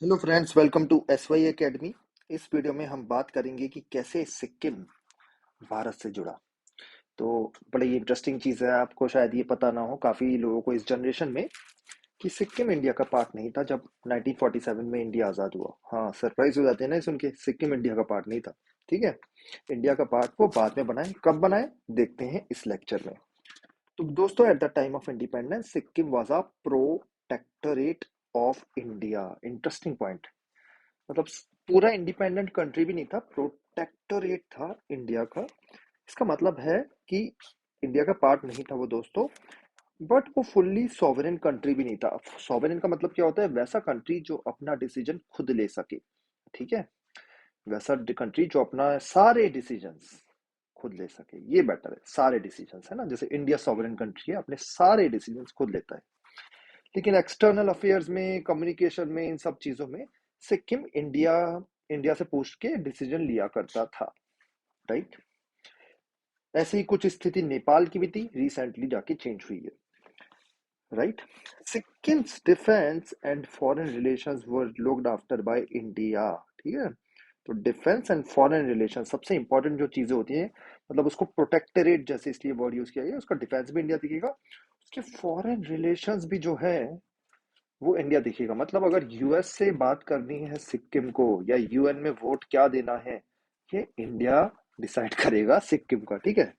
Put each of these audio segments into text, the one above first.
Hello friends, welcome to S Y academy. इस video में हम बात करेंगे कि कैसे सिक्किम भारत से जुड़ा। तो बड़ी इंटरेस्टिंग चीज़ है, आपको शायद ये पता ना हो, काफ़ी लोगों को इस जनरेशन में, कि सिक्किम इंडिया का पार्ट नहीं था जब 1947 में इंडिया आज़ाद हुआ। हाँ, सरप्राइज हो जाते हैं ना सुन के, सिक्किम इंडिया का पार्ट नहीं था। ठीक है, इंडिया का पार्ट वो बाद में बनाए, कब बनाए देखते हैं इस लेक्चर में। तो दोस्तों, at the time of independence Sikkim was a protectorate of India. Interesting point, मतलब पूरा इंडिपेंडेंट कंट्री भी नहीं था, प्रोटेक्टोरेट था इंडिया का। इसका मतलब है कि इंडिया का पार्ट नहीं था वो दोस्तों, बट वो फुल्ली सॉवरेन कंट्री भी नहीं था। सॉवरेन का मतलब क्या होता है? वैसा कंट्री जो अपना डिसीजन खुद ले सके। ठीक है, वैसा कंट्री जो अपना सारे डिसीजंस खुद ले सके, ये बेटर है। सारे डिसीजंस है ना, जैसे इंडिया सॉवरेन कंट्री है, अपने सारे डिसीजंस खुद लेता है। लेकिन एक्सटर्नल अफेयर्स में, कम्युनिकेशन में, इन सब चीजों में सिक्किम इंडिया इंडिया से पूछ के डिसीजन लिया करता था। राइट, ऐसे ही कुछ स्थिति नेपाल की भी थी, रिसेंटली जाके चेंज हुई है। Right, Sikkim's defence and foreign relations were looked after by India. ठीक है, तो डिफेंस एंड फॉरेन रिलेशन सबसे इंपॉर्टेंट जो चीजें होती हैं, मतलब उसको प्रोटेक्टरेट जैसे इसलिए वर्ड यूज किया गया, उसका डिफेंस भी इंडिया दिखेगा, उसके फॉरेन रिलेशंस भी जो है वो इंडिया दिखेगा। मतलब अगर यूएस से बात करनी है सिक्किम को, या यूएन में वोट क्या देना है, ये इंडिया डिसाइड करेगा सिक्किम का। ठीक है,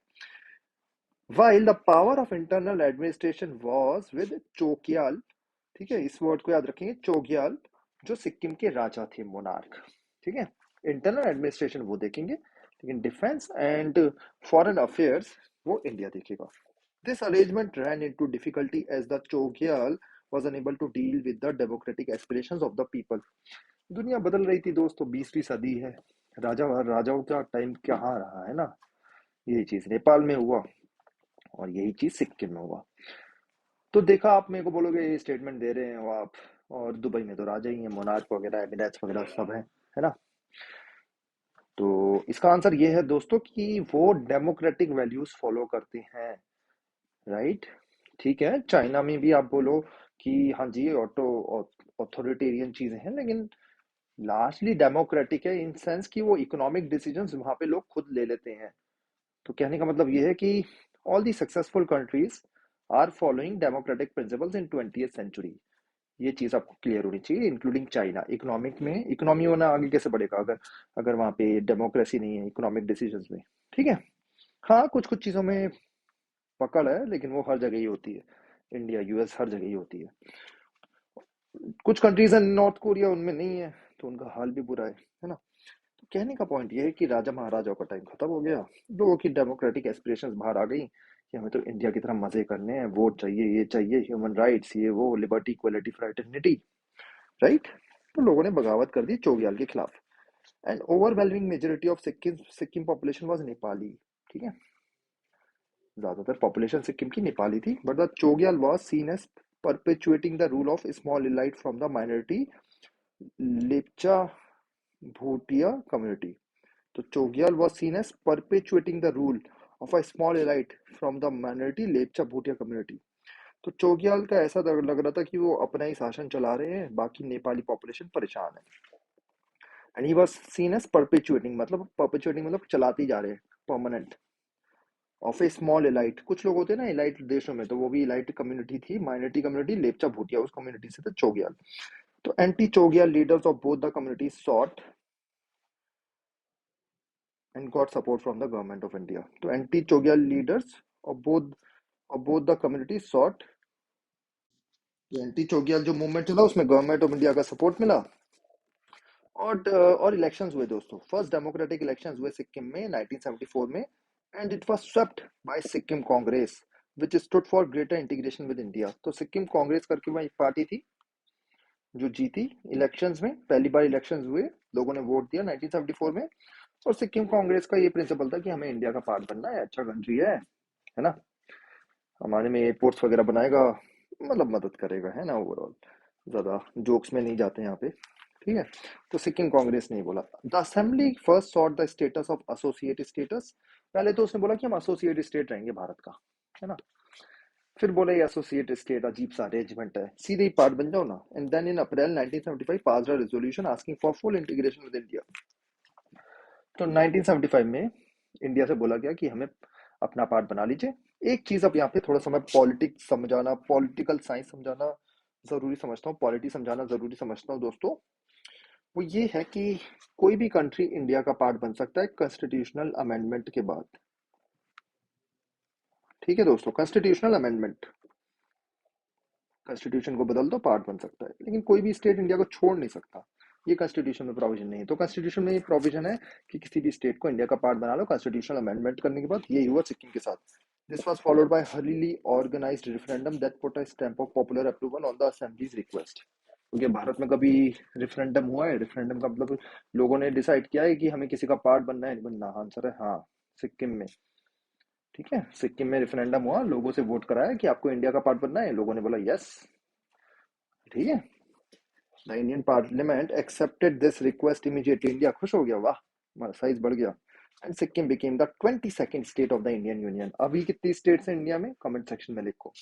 while the power of internal administration was with Chogyal. ठीक है, इस वर्ड को याद रखेंगे, चोग्याल, जो सिक्किम के राजा थे, मोनार्क। ठीक है, इंटरनल एडमिनिस्ट्रेशन वो देखेंगे, लेकिन डिफेंस एंड फॉरेन अफेयर्स वो इंडिया देखेगा। This arrangement ran into difficulty as the Chogyal was unable to deal with the democratic aspirations of the people. दुनिया बदल रही थी दोस्तों, 20वीं सदी है, राजाओं का टाइम कहाँ रहा है ना। यही चीज नेपाल में हुआ और यही चीज सिक्किम में हुआ। तो देखा, आप मेरे को बोलोगे ये स्टेटमेंट दे रहे हो आप, और दुबई में तो राजा ही है, मोनार्क वगैरह, एमिरेट्स वगैरह सब है ना। तो इसका आंसर ये है दोस्तों कि वो डेमोक्रेटिक वैल्यूज फॉलो करते हैं। राइट, ठीक है, चाइना में भी आप बोलो कि हाँ जी ऑटो ऑथोरिटेरियन चीजें हैं, लेकिन लार्जली डेमोक्रेटिक है, इन सेंस कि वो इकोनॉमिक डिसीजंस वहां पे लोग खुद ले लेते हैं। तो कहने का मतलब ये है कि all the successful countries are following democratic principles in 20th century. ये चीज आपको क्लियर होनी चाहिए, इंक्लूडिंग चाइना। इकोनॉमिक में, इकोनॉमी होना आगे कैसे बढ़ेगा अगर अगर वहां पे डेमोक्रेसी नहीं है इकोनॉमिक डिसीजंस में। ठीक है, हाँ कुछ कुछ चीजों में पकड़ है, लेकिन वो हर जगह ही होती है, इंडिया, यूएस, हर जगह ही होती है। कुछ कंट्रीज है, नॉर्थ कोरिया, उनमें नहीं है, तो उनका हाल भी बुरा है ना। तो कहने का पॉइंट ये है कि राजा महाराजाओं का टाइम खत्म हो गया, लोगों की डेमोक्रेटिक एस्पिरेशंस बाहर आ गई कि हमें तो इंडिया की तरह मजे करने हैं, वोट चाहिए, ये चाहिए, ह्यूमन राइट्स, ये वो, लिबर्टी, इक्वलिटी, फ्रेटर्निटी। राइट, तो लोगों ने बगावत कर दी चोग्याल के खिलाफ। And overwhelming majority of Sikkim Sikkim population was Nepali. ठीक है, ज्यादातर पॉपुलेशन सिक्किम की नेपाली थी, but the Chogyal was seen as perpetuating the rule of small elite from the minority Lepcha Bhutia community. तो Chogyal was seen as perpetuating the rule of a small elite from the minority Lepcha Bhutia community. तो चोग्याल का ऐसा लग रहा था कि वो अपना ही शासन चला रहे हैं, बाकी नेपाली पॉपुलेशन परेशान है। And he was seen as perpetuating, मतलब चलाते ही जा रहे हैं, permanent, of a small elite. कुछ लोग होते हैं ना इलाइट देशों में, तो वो भी इलाइट कम्युनिटी थी, माइनॉरिटी कम्युनिटी लेपचा भूटिया, उस कम्युनिटी से थे चोग्याल। तो anti Chogyal leaders of both the communities sought and got support from the government of India. तो anti Chogyal leaders of both the communities sought, anti Chogyal जो मूवमेंट चला उसमें गवर्नमेंट ऑफ इंडिया का सपोर्ट मिला। और इलेक्शंस हुए दोस्तों, फर्स्ट डेमोक्रेटिक इलेक्शंस हुए सिक्किम में 1974 में, and it was swept by Sikkim Congress which stood for greater integration with India. तो सिक्किम कांग्रेस करके वह एक पार्टी थी जो जीती इलेक्शंस में, पहली बार इलेक्शंस हुए, लोगों ने वोट दिया 1974 में, और सिक्किम कांग्रेस का ये प्रिंसिपल था कि हमें इंडिया का पार्ट बनना है, अच्छा कंट्री है ना, हमारे में एयरपोर्ट्स वगैरह बनाएगा, मतलब मदद करेगा, है ना। ओवरऑल ज्यादा जोक्स में नहीं जाते यहाँ पे। ठीक है, तो सिक्किम कांग्रेस ने बोला the assembly first sought the status of associate status. पहले तो उसने बोला कि हम एसोसिएट स्टेट रहेंगे भारत का, है ना। फिर बोले ये एसोसिएट स्टेट अजीब सा अरेंजमेंट है, सीधे ही पार्ट बन जाओ ना। And then in April 1975 passed a resolution asking for full integration with India. तो 1975 में इंडिया से बोला गया कि हमें अपना पार्ट बना लीजिए। एक चीज अब यहाँ पे थोड़ा सा मैं पॉलिटिक्स समझाना, पॉलिटिकल साइंस समझाना जरूरी समझता हूँ, पॉलिटी समझाना जरूरी समझता हूँ दोस्तों। वो ये है कि कोई भी कंट्री इंडिया का पार्ट बन सकता है कॉन्स्टिट्यूशनल अमेंडमेंट के बाद। ठीक है दोस्तों, कॉन्स्टिट्यूशनल अमेंडमेंट, कॉन्स्टिट्यूशन को बदल दो पार्ट बन सकता है, लेकिन कोई भी स्टेट इंडिया को छोड़ नहीं सकता। ये कॉन्स्टिट्यूशन में प्रोविजन नहीं है। तो कॉन्स्टिट्यूशन में ये प्रोविजन है कि किसी भी स्टेट को इंडिया का पार्ट बना लो कॉन्स्टिट्यूशनल अमेंडमेंट करने के बाद। ये हुआ सिक्किम के साथ। दिस वाज फॉलोड बाय हलीली organised referendum that put a stamp of popular approval on the assembly's request. क्योंकि भारत में कभी रेफरेंडम हुआ है? रेफरेंडम का मतलब लोगों ने डिसाइड किया है कि हमें किसी का पार्ट बनना है नहीं बनना। आंसर है हाँ, सिक्किम में। ठीक है, सिक्किम में रेफरेंडम हुआ, लोगों से वोट कराया कि आपको इंडिया का पार्ट बनना है, लोगों ने बोला यस। ठीक है, the Indian parliament accepted this request immediately. India खुश हो गया, वाह हमारा साइज बढ़ गया। And Sikkim became the 22nd state of the Indian union. अभी कितनी स्टेट्स हैं इंडिया में? कमेंट सेक्शन में लिखो।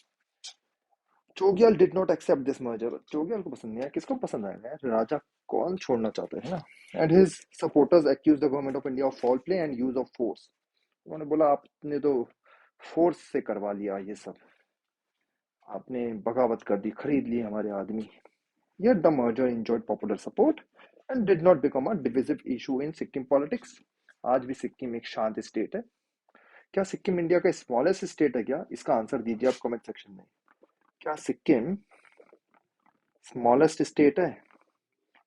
Chogyal did not accept this merger. Chogyal को पसंद नहीं आया। किसको पसंद आएगा यार, राजा कौन छोड़ना चाहते हैं ना। And his supporters accuse the government of India of foul play and use of force. उन्होंने बोला आपने तो फोर्स से करवा लिया ये सब, आपने बगावत कर दी, खरीद लिए हमारे आदमी। Yet the merger enjoyed popular support and did not become a divisive issue in Sikkim politics. आज भी सिक्किम एक शांत स्टेट है। क्या सिक्किम इंडिया का स्मॉलेस्ट स्टेट है क्या? इसका आंसर दीजिए आप कमेंट सेक्शन में। क्या सिक्किम स्मॉलेस्ट स्टेट है?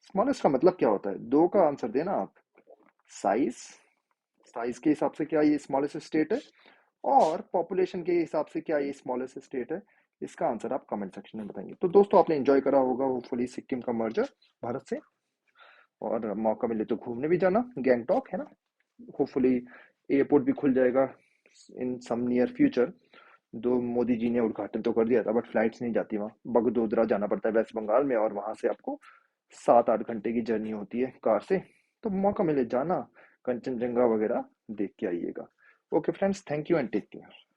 स्मॉलेस्ट का मतलब क्या होता है? दो का आंसर देना आप। साइज, साइज के हिसाब से क्या ये स्मॉलेस्ट स्टेट है, और पॉपुलेशन के हिसाब से क्या ये स्मॉलेस्ट स्टेट है? इसका आंसर आप कमेंट सेक्शन में बताएंगे। तो दोस्तों आपने एंजॉय करा होगा होपफुली सिक्किम का मर्जर भारत से। और मौका मिले तो घूमने भी जाना, गैंगटॉक है ना। होपफुली एयरपोर्ट भी खुल जाएगा इन सम नियर फ्यूचर। दो मोदी जी ने उद्घाटन तो कर दिया था, बट फ्लाइट्स नहीं जाती वहाँ। बगडोगरा जाना पड़ता है वेस्ट बंगाल में, और वहां से आपको 7-8 घंटे की जर्नी होती है कार से। तो मौका मिले जाना, कंचनजंगा वगैरह देख के आइएगा। Okay friends, thank you and take care.